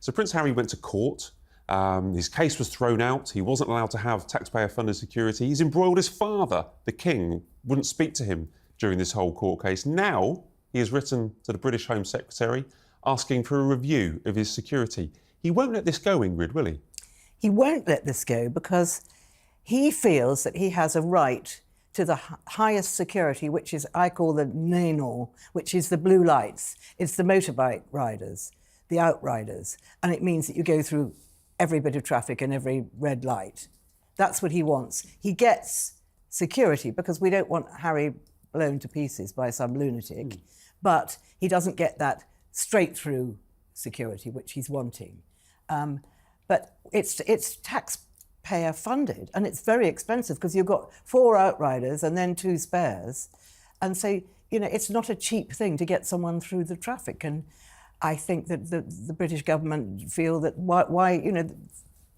So Prince Harry went to court. His case was thrown out. He wasn't allowed to have taxpayer-funded security. He's embroiled his father, the King, wouldn't speak to him during this whole court case. Now he has written to the British Home Secretary asking for a review of his security. He won't let this go, Ingrid, will he? He won't let this go because he feels that he has a right to the highest security, which is, I call the Nainor, which is the blue lights. It's the motorbike riders, the outriders. And it means that you go through every bit of traffic and every red light. That's what he wants. He gets security because we don't want Harry blown to pieces by some lunatic, but he doesn't get that straight through security, which he's wanting. But it's taxpayer funded, and it's very expensive because you've got 4 outriders and then 2 spares. And so, it's not a cheap thing to get someone through the traffic. And I think that the British government feel that why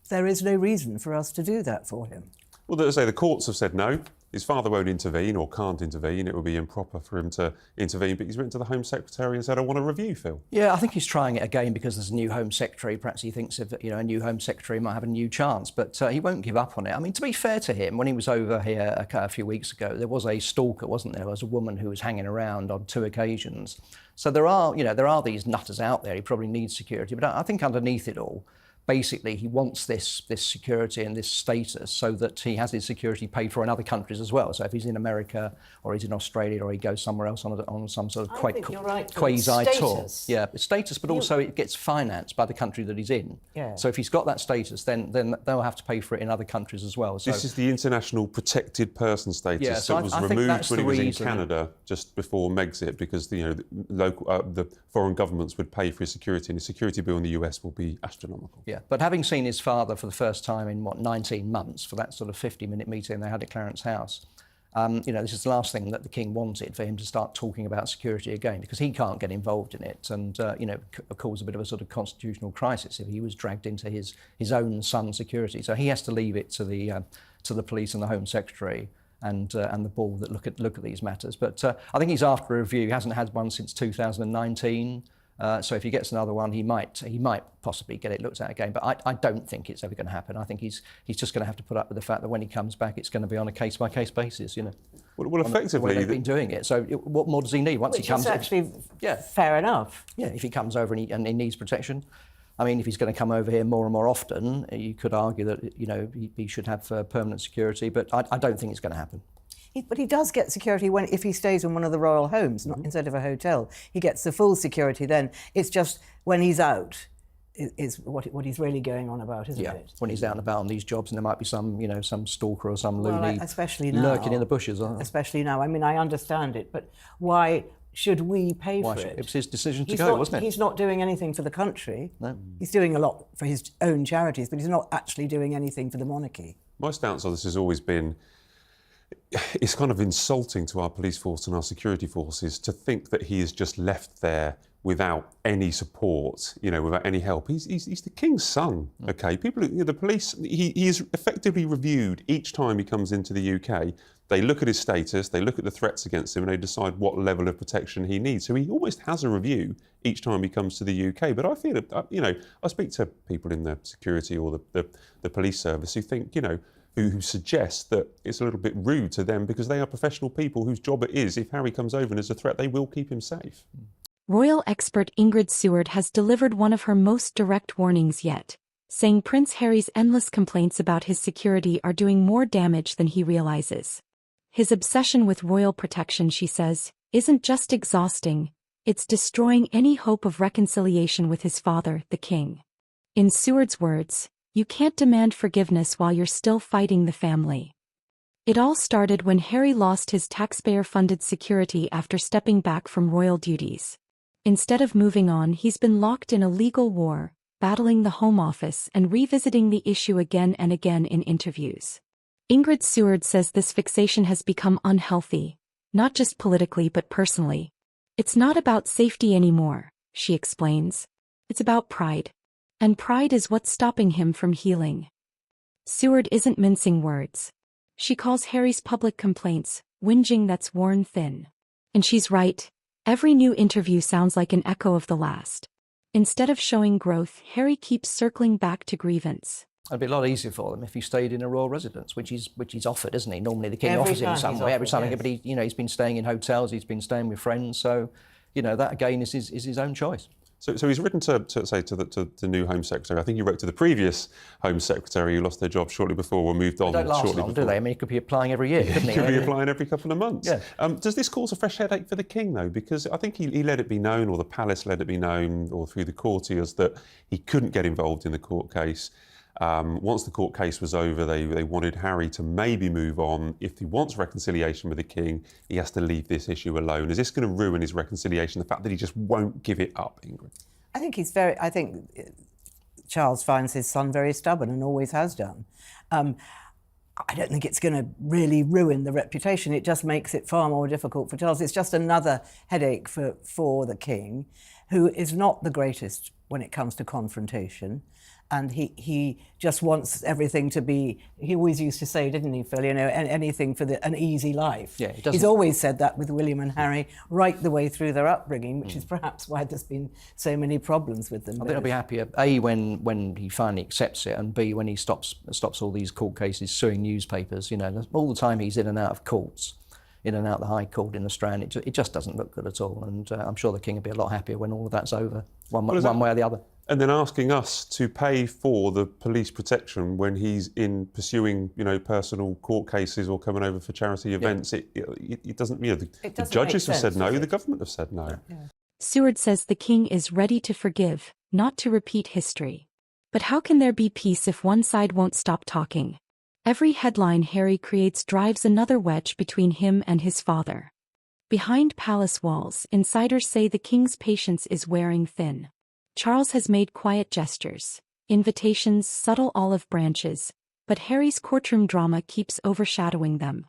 there is no reason for us to do that for him. Well, as I say, the courts have said no. His father won't intervene or can't intervene. It would be improper for him to intervene. But he's written to the Home Secretary and said, I want a review, Phil. Yeah, I think he's trying it again because there's a new Home Secretary. Perhaps he thinks if a new Home Secretary might have a new chance. But he won't give up on it. I mean, to be fair to him, when he was over here a few weeks ago, there was a stalker, wasn't there? There was a woman who was hanging around on 2 occasions. So there are these nutters out there. He probably needs security. But I think underneath it all, basically, he wants this security and this status so that he has his security paid for in other countries as well. So if he's in America or he's in Australia or he goes somewhere else on some sort of quasi tour. Yeah, it's status, but also it gets financed by the country that he's in. Yeah. So if he's got that status, then they'll have to pay for it in other countries as well. So this is the international protected person status that was removed when he was in Canada just before Megxit because the foreign governments would pay for his security, and his security bill in the US will be astronomical. Yeah, but having seen his father for the first time in, 19 months, for that sort of 50-minute meeting they had at Clarence House, this is the last thing that the King wanted, for him to start talking about security again, because he can't get involved in it and, cause a bit of a sort of constitutional crisis if he was dragged into his own son's security. So he has to leave it to the police and the Home Secretary and the board that look at these matters. But I think he's after a review. He hasn't had one since 2019. So if he gets another one, he might possibly get it looked at again. But I don't think it's ever going to happen. I think he's just going to have to put up with the fact that when he comes back, it's going to be on a case-by-case basis, Well, effectively... they've been doing it. So what more does he need? Which is actually fair enough. Yeah, if he comes over and he needs protection. I mean, if he's going to come over here more and more often, you could argue that, he should have permanent security. But I don't think it's going to happen. But he does get security if he stays in one of the royal homes, not instead of a hotel. He gets the full security then. It's just when he's out is what he's really going on about, isn't it? When he's out and about on these jobs and there might be some, some stalker or some loony especially now, lurking in the bushes. Especially now. I mean, I understand it, but why should we pay for it? It was his decision to go, wasn't it? He's not doing anything for the country. No. He's doing a lot for his own charities, but he's not actually doing anything for the monarchy. My stance on this has always been it's kind of insulting to our police force and our security forces to think that he is just left there without any support, without any help. He's the King's son, OK? People, the police, he is effectively reviewed each time he comes into the UK. They look at his status, they look at the threats against him, and they decide what level of protection he needs. So he almost has a review each time he comes to the UK. But I feel that, I speak to people in the security or the police service who think, who suggest that it's a little bit rude to them because they are professional people whose job it is, if Harry comes over and is a threat, they will keep him safe. Royal expert Ingrid Seward has delivered one of her most direct warnings yet, saying Prince Harry's endless complaints about his security are doing more damage than he realizes. His obsession with royal protection, she says, isn't just exhausting, it's destroying any hope of reconciliation with his father, the King. In Seward's words, you can't demand forgiveness while you're still fighting the family. It all started when Harry lost his taxpayer-funded security after stepping back from royal duties. Instead of moving on, he's been locked in a legal war, battling the Home Office and revisiting the issue again and again in interviews. Ingrid Seward says this fixation has become unhealthy, not just politically but personally. It's not about safety anymore, she explains. It's about pride. And pride is what's stopping him from healing. Seward isn't mincing words. She calls Harry's public complaints whinging that's worn thin. And she's right. Every new interview sounds like an echo of the last. Instead of showing growth, Harry keeps circling back to grievance. It'd be a lot easier for them if he stayed in a royal residence, which he's offered, isn't he? Normally the king Every offers him time some he's way every offered, time, yes. but he's been staying in hotels, he's been staying with friends, so that again is his own choice. So he's written to the new Home Secretary. I think he wrote to the previous Home Secretary who lost their job shortly before or moved on They don't last shortly long, before. do they? I mean, he could be applying every year, couldn't he? He could be applying every couple of months. Yeah. Does this cause a fresh headache for the King, though? Because I think he let it be known, or the palace let it be known, or through the courtiers, that he couldn't get involved in the court case. Once the court case was over, they wanted Harry to maybe move on. If he wants reconciliation with the King, he has to leave this issue alone. Is this going to ruin his reconciliation, the fact that he just won't give it up, Ingrid? I think Charles finds his son very stubborn and always has done. I don't think it's going to really ruin the reputation. It just makes it far more difficult for Charles. It's just another headache for the King, who is not the greatest when it comes to confrontation. And he just wants everything to be, he always used to say, didn't he, Phil, anything for an easy life. Yeah, he doesn't. He's always said that with William and Harry right the way through their upbringing, which is perhaps why there's been so many problems with them. I think I'll be happier, A, when he finally accepts it, and B, when he stops all these court cases suing newspapers. All the time he's in and out of courts, in and out the High Court in the Strand, it just doesn't look good at all. And I'm sure the King will be a lot happier when all of that's over, one way or the other. And then asking us to pay for the police protection when he's in pursuing, personal court cases or coming over for charity events. Yeah. It doesn't, the judges have said no, the government have said no. Yeah. Seward says the King is ready to forgive, not to repeat history. But how can there be peace if one side won't stop talking? Every headline Harry creates drives another wedge between him and his father. Behind palace walls, insiders say the King's patience is wearing thin. Charles has made quiet gestures, invitations, subtle olive branches, but Harry's courtroom drama keeps overshadowing them.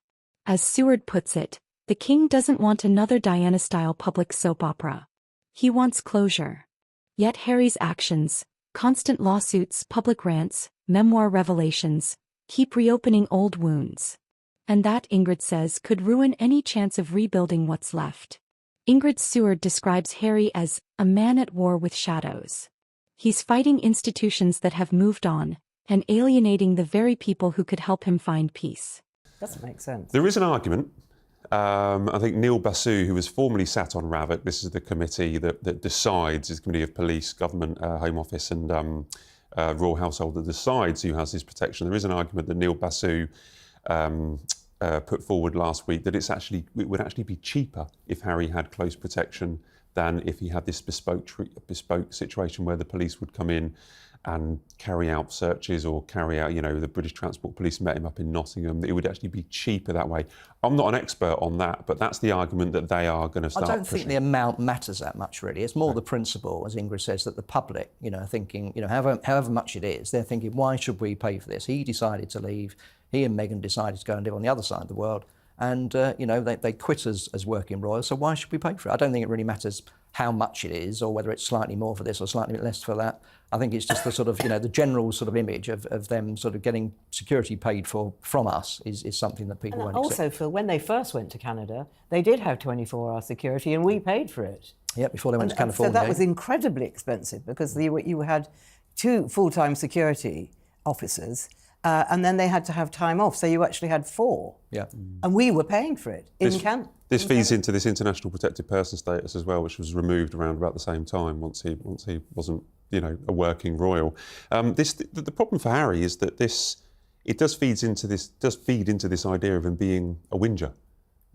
As Seward puts it, the King doesn't want another Diana-style public soap opera. He wants closure. Yet Harry's actions, constant lawsuits, public rants, memoir revelations, keep reopening old wounds. And that, Ingrid says, could ruin any chance of rebuilding what's left. Ingrid Seward describes Harry as a man at war with shadows. He's fighting institutions that have moved on and alienating the very people who could help him find peace. Doesn't make sense. There is an argument. I think Neil Basu, who was formerly sat on RAVOC, this is the committee that decides, it's the Committee of Police, Government, Home Office and Royal Household that decides who has his protection. There is an argument that Neil Basu put forward last week that it would actually be cheaper if Harry had close protection than if he had this bespoke situation where the police would come in and carry out searches or carry out, the British Transport Police met him up in Nottingham. It would actually be cheaper that way. I'm not an expert on that, but that's the argument that they are going to start I don't pushing. think the amount matters that much, really. It's more the principle, as Ingrid says, that the public, are thinking, however much it is, they're thinking, why should we pay for this? He decided to leave. He and Meghan decided to go and live on the other side of the world. And, they quit as working royals, so why should we pay for it? I don't think it really matters how much it is or whether it's slightly more for this or slightly less for that. I think it's just the sort of, the general sort of image of them sort of getting security paid for from us is something that people won't accept. Also, Phil, when they first went to Canada, they did have 24-hour security and we paid for it. Yeah, before they went to California. So that was incredibly expensive because you had 2 full-time security officers and then they had to have time off, so you actually had 4. Yeah. And we were paying for it in Canada. This feeds into this international protected person status as well, which was removed around about the same time once he wasn't, a working royal. The problem for Harry is that it does feed into this idea of him being a whinger,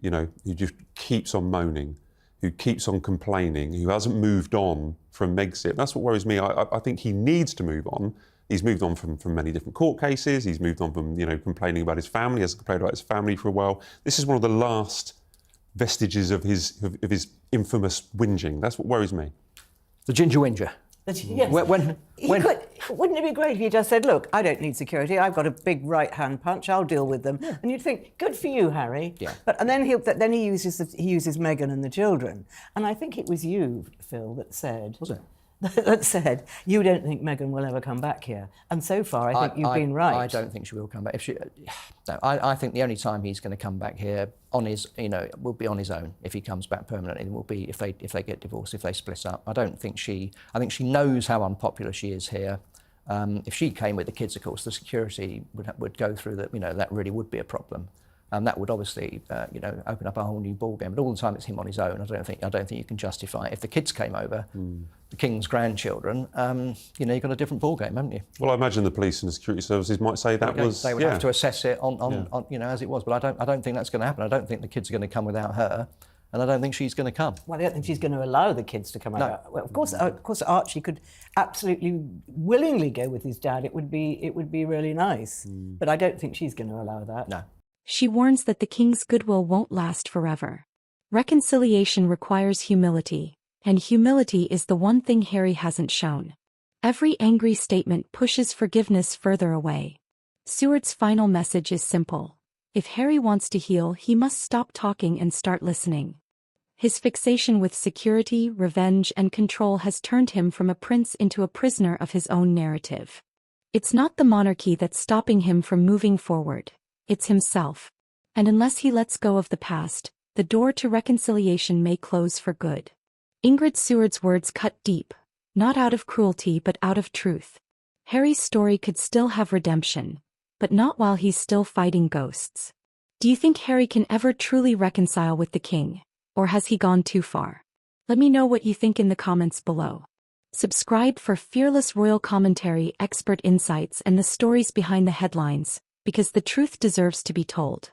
who just keeps on moaning, who keeps on complaining, who hasn't moved on from Megxit. That's what worries me. I think he needs to move on. He's moved on from many different court cases. He's moved on from, complaining about his family. He hasn't complained about his family for a while. This is one of the last vestiges of his infamous whinging. That's what worries me. The ginger whinger. Yes. Wouldn't it be great if you just said, look, I don't need security. I've got a big right-hand punch. I'll deal with them. Yeah. And you'd think, good for you, Harry. Yeah. And then he uses Meghan and the children. And I think it was you, Phil, that said... Was it? that said, you don't think Meghan will ever come back here. And so far, I think you've been right. I don't think she will come back. If she, no, I think the only time he's going to come back here on his, will be on his own. If he comes back permanently, it will be if they get divorced, if they split up. I think she knows how unpopular she is here. If she came with the kids, of course, the security would go through that. That really would be a problem. That would obviously, open up a whole new ballgame. But all the time it's him on his own. I don't think you can justify it. If the kids came over, the king's grandchildren, you've got a different ballgame, haven't you? Well, I imagine the police and the security services might say that was. They would have to assess it on as it was. But I don't think that's going to happen. I don't think the kids are going to come without her, and I don't think she's going to come. Well, I don't think she's going to allow the kids to come No. out. Well, of course, Archie could absolutely willingly go with his dad. It would be really nice. But I don't think she's going to allow that. No. She warns that the king's goodwill won't last forever. Reconciliation requires humility, and humility is the one thing Harry hasn't shown. Every angry statement pushes forgiveness further away. Seward's final message is simple. If Harry wants to heal, he must stop talking and start listening. His fixation with security, revenge, and control has turned him from a prince into a prisoner of his own narrative. It's not the monarchy that's stopping him from moving forward. It's himself. And unless he lets go of the past, the door to reconciliation may close for good. Ingrid Seward's words cut deep, not out of cruelty but out of truth. Harry's story could still have redemption, but not while he's still fighting ghosts. Do you think Harry can ever truly reconcile with the king, or has he gone too far? Let me know what you think in the comments below. Subscribe for fearless royal commentary, expert insights, and the stories behind the headlines, because the truth deserves to be told.